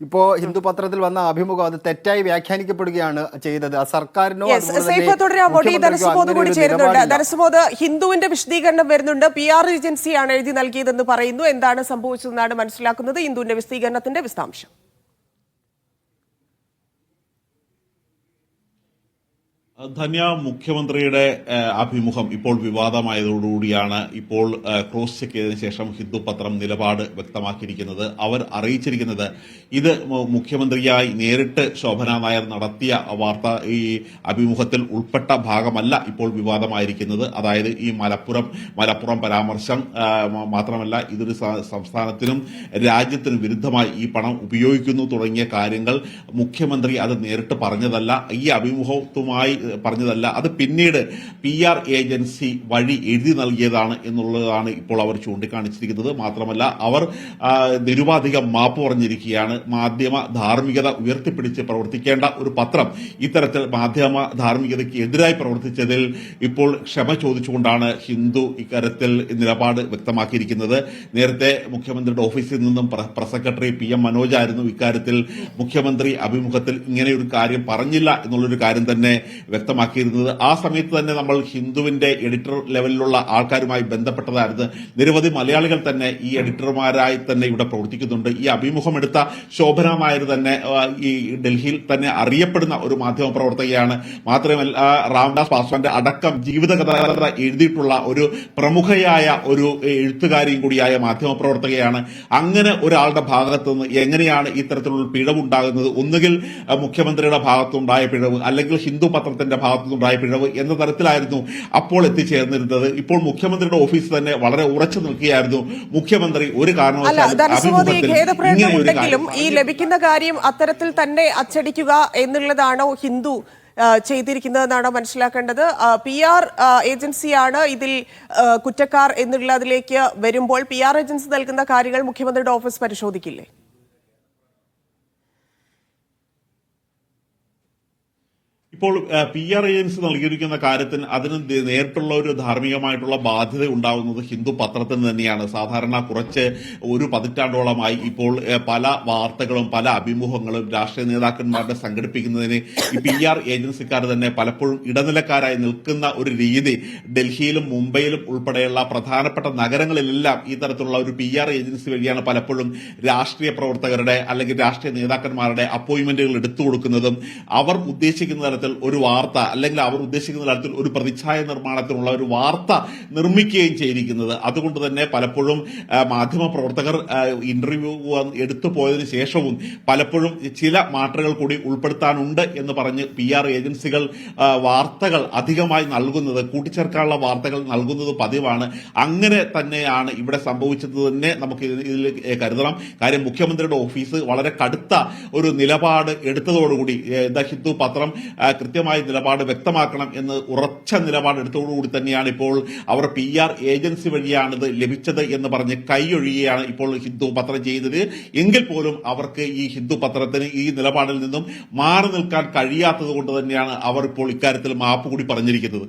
ഇപ്പോ ഹിന്ദു പത്രത്തിൽ വന്ന അഭിമുഖം അത് തെറ്റായി വ്യാഖ്യാനിക്കപ്പെടുകയാണ് ചെയ്തത്. സർക്കാരിനോ ധനസുമോദ് ഹിന്ദുവിന്റെ വിശദീകരണം വരുന്നുണ്ട്. PR ഏജൻസിയാണ് എഴുതി നൽകിയതെന്ന് പറയുന്നു. എന്താണ് സംഭവിച്ചതെന്നാണ് മനസ്സിലാക്കുന്നത്. ഹിന്ദുവിന്റെ വിശദീകരണത്തിന്റെ വിശദാംശം. ധന്യ, മുഖ്യമന്ത്രിയുടെ അഭിമുഖം ഇപ്പോൾ വിവാദമായതോടുകൂടിയാണ് ഇപ്പോൾ ക്രോസ് ചെക്ക് ചെയ്തതിനു ശേഷം ഹിന്ദു പത്രം നിലപാട് വ്യക്തമാക്കിയിരിക്കുന്നത്. അവർ അറിയിച്ചിരിക്കുന്നത് ഇത് മുഖ്യമന്ത്രിയായി നേരിട്ട് ശോഭന നായർ നടത്തിയ വാർത്ത ഈ അഭിമുഖത്തിൽ ഉൾപ്പെട്ട ഭാഗമല്ല ഇപ്പോൾ വിവാദമായിരിക്കുന്നത്. അതായത് ഈ മലപ്പുറം പരാമർശം മാത്രമല്ല, ഇതൊരു സംസ്ഥാനത്തിനും രാജ്യത്തിനും വിരുദ്ധമായി ഈ പണം ഉപയോഗിക്കുന്നു തുടങ്ങിയ കാര്യങ്ങൾ മുഖ്യമന്ത്രി അത് നേരിട്ട് പറഞ്ഞതല്ല, ഈ അഭിമുഖത്തുമായി പറഞ്ഞതല്ല, അത് പിന്നീട് PR ഏജൻസി വഴി എഴുതി നൽകിയതാണ് എന്നുള്ളതാണ് ഇപ്പോൾ അവർ ചൂണ്ടിക്കാണിച്ചിരിക്കുന്നത്. മാത്രമല്ല, അവർ നിരുപാധികം മാപ്പ് പറഞ്ഞിരിക്കുകയാണ്. മാധ്യമ ധാർമ്മികത ഉയർത്തിപ്പിടിച്ച് പ്രവർത്തിക്കേണ്ട ഒരു പത്രം ഇത്തരത്തിൽ മാധ്യമ ധാർമ്മികതയ്ക്ക് എതിരായി പ്രവർത്തിച്ചതിൽ ഇപ്പോൾ ക്ഷമ ചോദിച്ചുകൊണ്ടാണ് ഹിന്ദു ഇക്കാര്യത്തിൽ നിലപാട് വ്യക്തമാക്കിയിരിക്കുന്നത്. നേരത്തെ മുഖ്യമന്ത്രിയുടെ ഓഫീസിൽ നിന്നും പ്രസ് സെക്രട്ടറി PM മനോജ് ആയിരുന്നു ഇക്കാര്യത്തിൽ മുഖ്യമന്ത്രി അഭിമുഖത്തിൽ ഇങ്ങനെയൊരു കാര്യം പറഞ്ഞില്ല എന്നുള്ളൊരു കാര്യം തന്നെ വ്യക്തമാക്കിയിരുന്നത്. ആ സമയത്ത് തന്നെ നമ്മൾ ഹിന്ദുവിന്റെ എഡിറ്റർ ലെവലിലുള്ള ആൾക്കാരുമായി ബന്ധപ്പെട്ടതായിരുന്നു. നിരവധി മലയാളികൾ തന്നെ ഈ എഡിറ്റർമാരായി തന്നെ ഇവിടെ പ്രവർത്തിക്കുന്നുണ്ട്. ഈ അഭിമുഖം എടുത്ത ശോഭന നായർ തന്നെ ഈ ഡൽഹിയിൽ തന്നെ അറിയപ്പെടുന്ന ഒരു മാധ്യമ പ്രവർത്തകയാണ്. മാത്രമല്ല, രാംദാസ് പാസ്വാന്റെ അടക്കം ജീവിതകഥ എഴുതിയിട്ടുള്ള ഒരു പ്രമുഖയായ ഒരു എഴുത്തുകാരിയും കൂടിയായ മാധ്യമ പ്രവർത്തകയാണ്. അങ്ങനെ ഒരാളുടെ ഭാഗത്തുനിന്ന് എങ്ങനെയാണ് ഇത്തരത്തിലുള്ള പിഴവുണ്ടാകുന്നത്? ഒന്നുകിൽ മുഖ്യമന്ത്രിയുടെ ഭാഗത്തുണ്ടായ പിഴവ്, അല്ലെങ്കിൽ ഹിന്ദു പത്രത്തിന്റെ ഭാഗത്തുനിന്നുണ്ടായ പിഴവ് എന്ന തരത്തിലായിരുന്നു അപ്പോൾ എത്തിച്ചേർന്നിരുന്നത്. ഇപ്പോൾ മുഖ്യമന്ത്രിയുടെ ഓഫീസ് തന്നെ വളരെ ഉറച്ചു നിൽക്കുകയായിരുന്നു. മുഖ്യമന്ത്രി ഒരു കാരണവശാലും ഈ ലഭിക്കുന്ന കാര്യം അത്തരത്തിൽ തന്നെ അച്ചടിക്കുക എന്നുള്ളതാണോ ഹിന്ദു ചെയ്തിരിക്കുന്നതെന്നാണോ മനസ്സിലാക്കേണ്ടത്? PR ഏജൻസിയാണ് ഇതിൽ കുറ്റക്കാർ എന്നുള്ളതിലേക്ക് വരുമ്പോൾ PR ഏജൻസി നൽകുന്ന കാര്യങ്ങൾ മുഖ്യമന്ത്രിയുടെ ഓഫീസ് പരിശോധിക്കില്ലേ? ഇപ്പോൾ PR ഏജൻസി നൽകിയിരിക്കുന്ന കാര്യത്തിന് അതിന് നേരിട്ടുള്ള ഒരു ധാർമ്മികമായിട്ടുള്ള ബാധ്യത ഉണ്ടാകുന്നത് ഹിന്ദു പത്രത്തിന് തന്നെയാണ്. സാധാരണ കുറച്ച് ഒരു പതിറ്റാണ്ടോളമായി ഇപ്പോൾ പല വാർത്തകളും പല അഭിമുഖങ്ങളും രാഷ്ട്രീയ നേതാക്കന്മാരുടെ സംഘടിപ്പിക്കുന്നതിന് ഈ PR ഏജൻസിക്കാർ തന്നെ പലപ്പോഴും ഇടനിലക്കാരായി നിൽക്കുന്ന ഒരു രീതി ഡൽഹിയിലും മുംബൈയിലും ഉൾപ്പെടെയുള്ള പ്രധാനപ്പെട്ട നഗരങ്ങളിലെല്ലാം ഈ തരത്തിലുള്ള ഒരു PR ഏജൻസി വഴിയാണ് പലപ്പോഴും രാഷ്ട്രീയ പ്രവർത്തകരുടെ അല്ലെങ്കിൽ രാഷ്ട്രീയ നേതാക്കന്മാരുടെ അപ്പോയിന്റ്മെന്റുകൾ എടുത്തു കൊടുക്കുന്നതും അവർ ഉദ്ദേശിക്കുന്ന തരത്തിൽ ഒരു വാർത്ത അല്ലെങ്കിൽ അവർ ഉദ്ദേശിക്കുന്ന തരത്തിൽ ഒരു പ്രതിച്ഛായ നിർമ്മാണത്തിനുള്ള ഒരു വാർത്ത നിർമ്മിക്കുകയും ചെയ്തിരിക്കുന്നത്. അതുകൊണ്ട് തന്നെ പലപ്പോഴും മാധ്യമ പ്രവർത്തകർ ഇന്റർവ്യൂ എടുത്തു പോയതിനു ശേഷവും പലപ്പോഴും ചില മാറ്റങ്ങൾ കൂടി ഉൾപ്പെടുത്താനുണ്ട് എന്ന് പറഞ്ഞ് PR ഏജൻസികൾ വാർത്തകൾ അധികമായി നൽകുന്നത്, കൂട്ടിച്ചേർക്കാനുള്ള വാർത്തകൾ നൽകുന്നത് പതിവാണ്. അങ്ങനെ തന്നെയാണ് ഇവിടെ സംഭവിച്ചത് തന്നെ നമുക്ക് ഇതിൽ കരുതണം. കാര്യം മുഖ്യമന്ത്രിയുടെ ഓഫീസ് വളരെ കടുത്ത ഒരു നിലപാട് എടുത്തതോടുകൂടി ഹിന്ദു പത്രം കൃത്യമായ നിലപാട് വ്യക്തമാക്കണം എന്ന് ഉറച്ച നിലപാട് എടുത്തതോടുകൂടി തന്നെയാണ് ഇപ്പോൾ അവർ PR ഏജൻസി വഴിയാണിത് ലഭിച്ചത് എന്ന് പറഞ്ഞ് കൈയൊഴിയുകയാണ് ഇപ്പോൾ ഹിന്ദു പത്രം ചെയ്തത്. എങ്കിൽ പോലും അവർക്ക് ഈ ഹിന്ദു പത്രത്തിന് ഈ നിലപാടിൽ നിന്നും മാറി നിൽക്കാൻ കഴിയാത്തത് കൊണ്ട് തന്നെയാണ് അവർ ഇപ്പോൾ ഇക്കാര്യത്തിൽ മാപ്പ് കൂടി പറഞ്ഞിരിക്കുന്നത്.